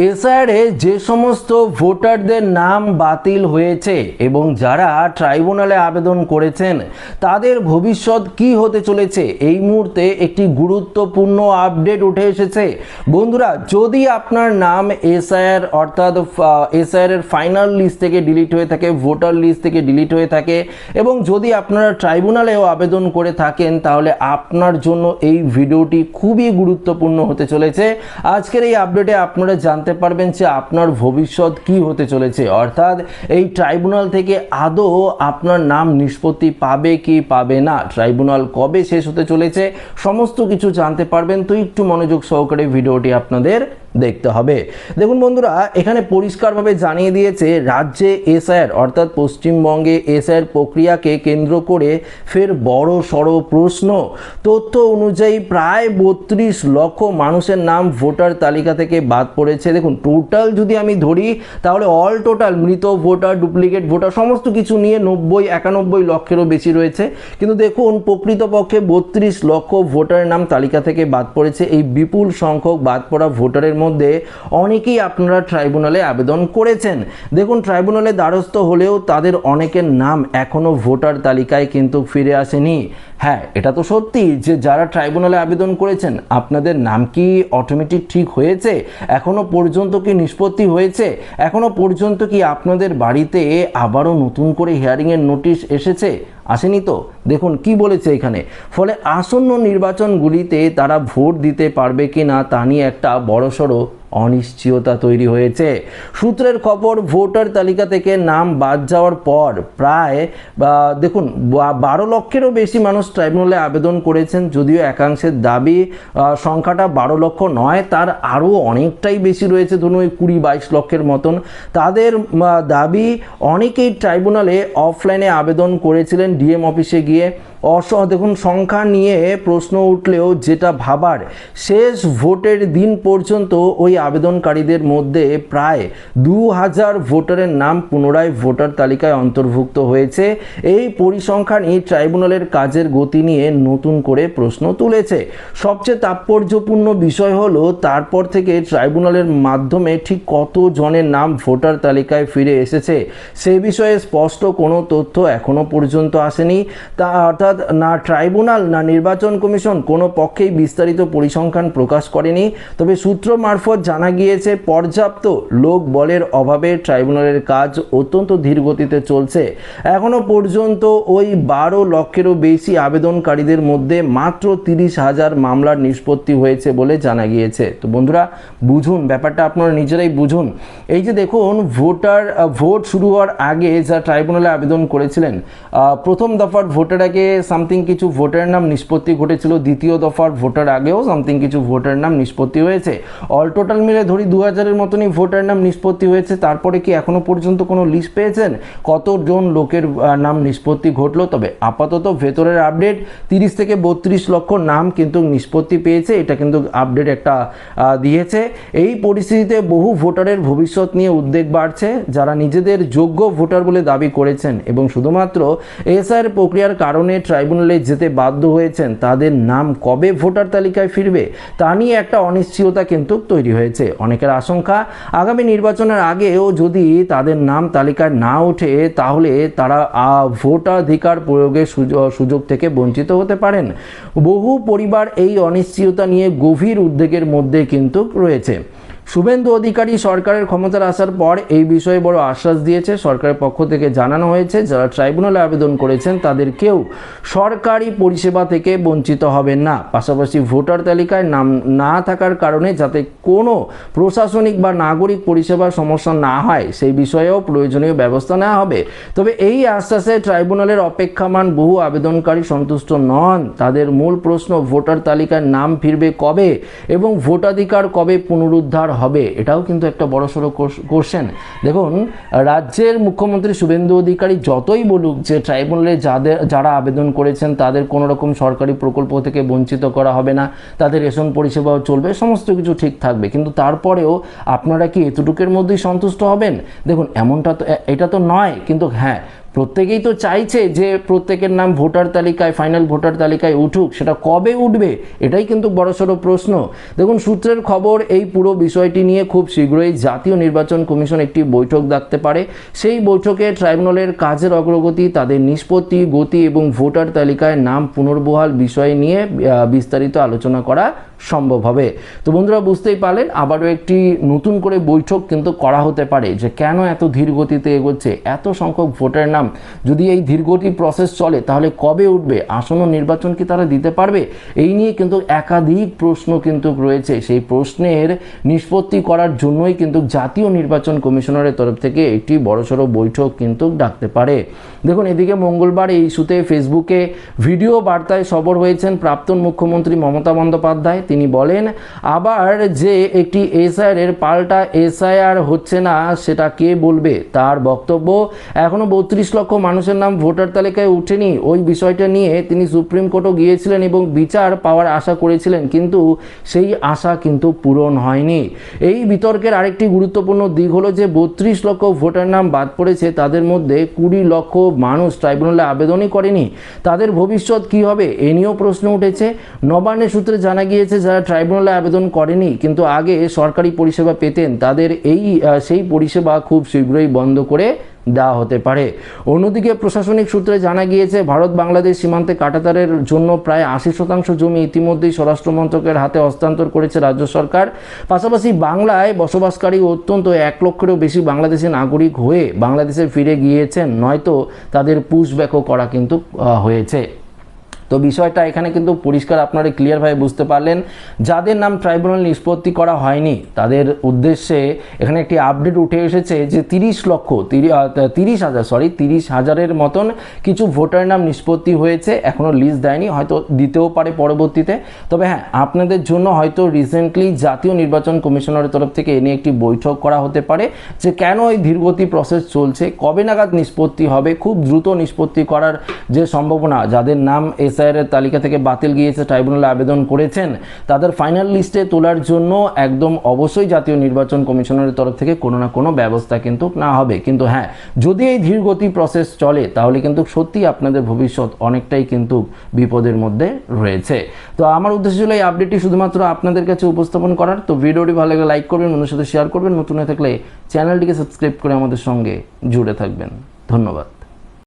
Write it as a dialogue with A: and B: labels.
A: এসআইআরে যে সমস্ত ভোটারদের নাম বাতিল হয়েছে এবং যারা ট্রাইব্যুনালে আবেদন করেছেন তাদের ভবিষ্যৎ কি হতে চলেছে, এই মুহূর্তে একটি গুরুত্বপূর্ণ আপডেট উঠে এসেছে। বন্ধুরা, যদি আপনার নাম এসআইআর অর্থাৎ এসআইআর ফাইনাল লিস্ট থেকে ডিলিট হয়ে থাকে, ভোটার লিস্ট থেকে ডিলিট হয়ে থাকে এবং যদি আপনারা ট্রাইব্যুনালেও আবেদন করে থাকেন, তাহলে আপনার জন্য এই ভিডিওটি খুবই গুরুত্বপূর্ণ হতে চলেছে। আজকের এই আপডেটে আপনারা জানতে পারবেন যে আপনার ভবিষ্যৎ কি হতে চলেছে, অর্থাৎ এই ট্রাইব্যুনাল থেকে আদৌ আপনার নাম নিষ্পত্তি পাবে কি পাবে না, ট্রাইব্যুনাল কবে শেষ হতে চলেছে, সমস্ত কিছু জানতে পারবেন। তো একটু মনোযোগ সহকারে ভিডিওটি আপনাদের দেখতে হবে। দেখুন বন্ধুরা, এখানে পরিষ্কারভাবে জানিয়ে দিয়েছে রাজ্যে এসআইআর অর্থাৎ পশ্চিমবঙ্গে এসআইআর প্রক্রিয়াকে কেন্দ্র করে ফের বড় সড় প্রশ্ন। তথ্য অনুযায়ী প্রায় 32 লক্ষ মানুষের নাম ভোটার তালিকা থেকে বাদ পড়েছে। দেখুন, টোটাল যদি আমি ধরি তাহলে অল টোটাল মৃত ভোটার, ডুপ্লিকেট ভোটার সমস্ত কিছু নিয়ে 91 লক্ষেরও বেশি রয়েছে। কিন্তু দেখুন, প্রকৃতপক্ষে 32 লক্ষ ভোটারের নাম তালিকা থেকে বাদ পড়েছে। এই বিপুল সংখ্যক বাদ পড়া ভোটারের মধ্যে অনেকেই আপনারা ট্রাইব্যুনালে আবেদন করেছেন। দেখুন, ট্রাইব্যুনালে দ্বারস্থ হলেও তাদের অনেকের নাম এখনো ভোটার তালিকায় কিন্তু ফিরে আসেনি। হ্যাঁ, এটা তো সত্যি যে যারা ট্রাইব্যুনালে আবেদন করেছেন আপনাদের নাম কি অটোমেটিক ঠিক হয়েছে, এখনো পর্যন্ত কি নিষ্পত্তি হয়েছে, এখনো পর্যন্ত কি আপনাদের বাড়িতে আবারও নতুন করে হিয়ারিংয়ের নোটিশ এসেছে, আসেনি তো। দেখুন কি বলেছে এখানে, ফলে আসন্ন নির্বাচনগুলিতে তারা ভোট দিতে পারবে কি না তা নিয়ে একটা বড়সড় অনিশ্চয়তা তৈরি হয়েছে। সূত্রের খবর, ভোটার তালিকা থেকে নাম বাদ যাওয়ার পর প্রায় দেখুন 12 লক্ষেরও বেশি মানুষ ট্রাইব্যুনালে আবেদন করেছেন। যদিও একাংশের দাবি সংখ্যাটা 12 লক্ষ নয়, তার আরও অনেকটাই বেশি রয়েছে, ধরুন ওই 20-22 লক্ষের মতন। তাদের দাবি অনেকেই ট্রাইব্যুনালে অফলাইনে আবেদন করেছিলেন ডিএম অফিসে গিয়ে। দেখুন, সংখ্যা নিয়ে প্রশ্ন উঠলেও যেটা ভাবার, শেষ ভোটের দিন পর্যন্ত ওই আবেদনকারীদের মধ্যে প্রায় 2000 ভোটারের নাম পুনরায় ভোটার তালিকায় অন্তর্ভুক্ত হয়েছে। এই পরিসংখ্যানই ট্রাইব্যুনালের কাজের গতি নিয়ে নতুন করে প্রশ্ন তুলেছে। সবচেয়ে তাৎপর্যপূর্ণ বিষয় হলো, তারপর থেকে ট্রাইব্যুনালের মাধ্যমে ঠিক কত জনের নাম ভোটার তালিকায় ফিরে এসেছে সে বিষয়ে স্পষ্ট কোনো তথ্য এখনো পর্যন্ত আসেনি। অর্থাৎ না ট্রাইব্যুনাল না নির্বাচন কমিশন কোনো পক্ষেই বিস্তারিত পরিসংখ্যান প্রকাশ করেনি। তবে সূত্র মারফত জানা গিয়েছে, পর্যাপ্ত লোক বলের অভাবে ট্রাইব্যুনালের কাজ অত্যন্ত ধীর গতিতে চলছে। এখনো পর্যন্ত ওই 12 লক্ষেরও বেশি আবেদনকারীদের মধ্যে মাত্র 30,000 মামলার নিষ্পত্তি হয়েছে বলে জানা গিয়েছে। তো বন্ধুরা, বুঝুন ব্যাপারটা, আপনারা নিজেরাই বুঝুন। এই যে দেখুন, ভোট শুরু হওয়ার আগে যা ট্রাইব্যুনালে আবেদন করেছিলেন, প্রথম দফার ভোটের আগে সামথিং কিছু ভোটারের নাম নিষ্পত্তি ঘটেছিল, দ্বিতীয় দফার ভোটার আগেও সামথিং কিছু ভোটারের নাম নিষ্পত্তি হয়েছে। অল টোটাল মিলে ধরি 2000-এর মতনই ভোটারের নাম নিষ্পত্তি হয়েছে। তারপরে কি এখনো পর্যন্ত কোনো লিস্ট পেয়েছেন কতজন লোকের নাম নিষ্পত্তি ঘটলো? তবে আপাতত ভেতরের আপডেট 30 থেকে 32 লক্ষ নাম কিন্তু নিষ্পত্তি পেয়েছে, এটা কিন্তু আপডেট একটা দিয়েছে। এই পরিস্থিতিতে বহু ভোটারের ভবিষ্যৎ নিয়ে উদ্বেগ বাড়ছে। যারা নিজেদের যোগ্য ভোটার বলে দাবি করেছেন এবং শুধুমাত্র এসআইআর প্রক্রিয়ার কারণে ট্রাইব্যুনালে যেতে বাধ্য হয়েছেন, তাদের নাম কবে ভোটার তালিকায় ফিরবে তা নিয়ে একটা অনিশ্চয়তা কিন্তু তৈরি হয়েছে। অনেকের আশঙ্কা, আগামী নির্বাচনের আগেও যদি তাদের নাম তালিকায় না ওঠে তাহলে তারা ভোটাধিকার প্রয়োগের সুযোগ থেকে বঞ্চিত হতে পারেন। বহু পরিবার এই অনিশ্চয়তা নিয়ে গভীর উদ্বেগের মধ্যে কিন্তু রয়েছে। শুভেন্দু অধিকারী সরকারের ক্ষমতায় আসার পর এই বিষয়ে বড় আশ্বাস দিয়েছে। সরকারের পক্ষ থেকে জানানো হয়েছে, যারা ট্রাইব্যুনালে আবেদন করেছেন তাদের কেউ সরকারি পরিষেবা থেকে বঞ্চিত হবেন না। পাশাপাশি ভোটার তালিকায় নাম না থাকার কারণে যাতে কোনো প্রশাসনিক বা নাগরিক পরিষেবার সমস্যা না হয় সেই বিষয়েও প্রয়োজনীয় ব্যবস্থা নেওয়া হবে। তবে এই আশ্বাসে ট্রাইব্যুনালের অপেক্ষামান বহু আবেদনকারী সন্তুষ্ট নন। তাদের মূল প্রশ্ন, ভোটার তালিকায় নাম ফিরবে কবে এবং ভোটাধিকার কবে পুনরুদ্ধার হবে, এটাও কিন্তু একটা বড়সড় কোশ্চেন। দেখুন, রাজ্যের মুখ্যমন্ত্রী শুভেন্দু অধিকারী যতই বলুক যে ট্রাইব্যুনালে যারা আবেদন করেছেন তাদের কোনো রকম সরকারি প্রকল্প থেকে বঞ্চিত করা হবে না, তাদের রেশন পরিষেবাও চলবে, সমস্ত কিছু ঠিক থাকবে, কিন্তু তারপরেও আপনারা কি এতটুকুর মধ্যেই সন্তুষ্ট হবেন? দেখুন, এটা তো নয়, কিন্তু হ্যাঁ, প্রত্যেকেই তো চাইছে যে প্রত্যেকের নাম ভোটার তালিকায়, ফাইনাল ভোটার তালিকায় উঠুক, সেটা কবে উঠবে এটাই কিন্তু বড়সড় প্রশ্ন। দেখুন, সূত্রের খবর এই পুরো বিষয়টি নিয়ে খুব শীঘ্রই জাতীয় নির্বাচন কমিশন একটি বৈঠক ডাকতে পারে। সেই বৈঠকে ট্রাইব্যুনালের কাজের অগ্রগতি, তাদের নিষ্পত্তি, গতি এবং ভোটার তালিকায় নাম পুনর্বহাল বিষয় নিয়ে বিস্তারিত আলোচনা করা সম্ভব হবে। তো বন্ধুরা, বুঝতেই পারলেন আবারও একটি নতুন করে বৈঠক কিন্তু করা হতে পারে যে কেন এত ধীর গতিতে এগোচ্ছে, এত সংখ্যক ভোটার নাম যদি এই ধীরগতি প্রসেস চলে তাহলে কবে উঠবে, আসন্ন নির্বাচন কি তারা দিতে পারবে, এই নিয়ে কিন্তু একাধিক প্রশ্ন কিন্তু রয়েছে। সেই প্রশ্নের নিষ্পত্তি করার জন্যই কিন্তু জাতীয় নির্বাচন কমিশনারের তরফ থেকে একটি বড়সড় বৈঠক কিন্তু ডাকতে পারে। দেখুন, এদিকে মঙ্গলবার এই ইস্যুতে ফেসবুকে ভিডিও বার্তায় সরব হয়েছেন প্রাক্তন মুখ্যমন্ত্রী মমতা বন্দ্যোপাধ্যায়। তিনি বলেন, আবার যে একটি এসআইআর এর পাল্টা এসআইআর হচ্ছে না সেটা কে বলবে। তার বক্তব্য, এখনো 32 লক্ষ মানুষের নাম ভোটার তালিকায় উঠেনি। ওই বিষয়টা নিয়ে তিনি সুপ্রিম কোর্টও গিয়েছিলেন এবং বিচার পাওয়ার আশা করেছিলেন, কিন্তু সেই আশা কিন্তু পূরণ হয়নি। এই বিতর্কের আরেকটি গুরুত্বপূর্ণ দিক হলো যে 32 লক্ষ ভোটার নাম বাদ পড়েছে, তাদের মধ্যে 20 লক্ষ মানুষ ট্রাইব্যুনালে আবেদনই করেনি। তাদের ভবিষ্যৎ কি হবে এ নিয়েও প্রশ্ন উঠেছে। নবান্নের সূত্রে জানা গিয়েছে, যারা ট্রাইব্যুনালে আবেদন করেনি কিন্তু আগে সরকারি পরিষেবা পেতেন, তাদের সেই পরিষেবা খুব শীঘ্রই বন্ধ করে দেওয়া হতে পারে। অন্যদিকে প্রশাসনিক সূত্রে জানা গিয়েছে, ভারত বাংলাদেশ সীমান্তে কাঁটাতারের জন্য প্রায় 80% জমি ইতিমধ্যেই স্বরাষ্ট্র মন্ত্রকের হাতে হস্তান্তর করেছে রাজ্য সরকার। পাশাপাশি বাংলায় বসবাসকারী অত্যন্ত 1 লক্ষেরও বেশি বাংলাদেশি নাগরিক হয়ে বাংলাদেশে ফিরে গিয়েছেন, নয়তো তাদের পুশব্যাকও করা কিন্তু হয়েছে। তো বিষয়টা এখানে কিন্তু পরিষ্কার, আপনারা ক্লিয়ারভাবে বুঝতে পারলেন। যাদের নাম ট্রাইব্যুনাল নিষ্পত্তি করা হয়নি তাদের উদ্দেশ্যে এখানে একটি আপডেট উঠে এসেছে যে 30 হাজারের মতন কিছু ভোটার নাম নিষ্পত্তি হয়েছে, এখনও লিস্ট দেয়নি, হয়তো দিতেও পারে পরবর্তীতে। তবে হ্যাঁ, আপনাদের জন্য হয়তো রিসেন্টলি জাতীয় নির্বাচন কমিশনারের তরফ থেকে এ নিয়ে একটি বৈঠক করা হতে পারে যে কেন এই ধীরগতি প্রসেস চলছে, কবে নাগাদ নিষ্পত্তি হবে। খুব দ্রুত নিষ্পত্তি করার যে সম্ভাবনা, যাদের নাম এসআইআর এর তালিকা থেকে বাতিল গিয়েছে, ট্রাইব্যুনালে আবেদন করেছেন, তাদের ফাইনাল লিস্টে তোলার জন্য একদম অবশ্যই জাতীয় নির্বাচন কমিশনারের তরফ থেকে কোনো না কোনো ব্যবস্থা কিন্তু না হবে। কিন্তু হ্যাঁ, যদি এই ধীরগতি প্রসেস চলে তাহলে কিন্তু সত্যি আপনাদের ভবিষ্যৎ অনেকটাই কিন্তু বিপদের মধ্যে রয়েছে। তো আমার উদ্দেশ্য ছিল এই আপডেটটি শুধুমাত্র আপনাদের কাছে উপস্থাপন করার। তো ভিডিওটি ভালো লাগলে লাইক করবেন, বন্ধুদের সাথে শেয়ার করবেন, নতুন হয়ে থাকলে চ্যানেলটিকে সাবস্ক্রাইব করে আমাদের সঙ্গে জুড়ে থাকবেন। ধন্যবাদ।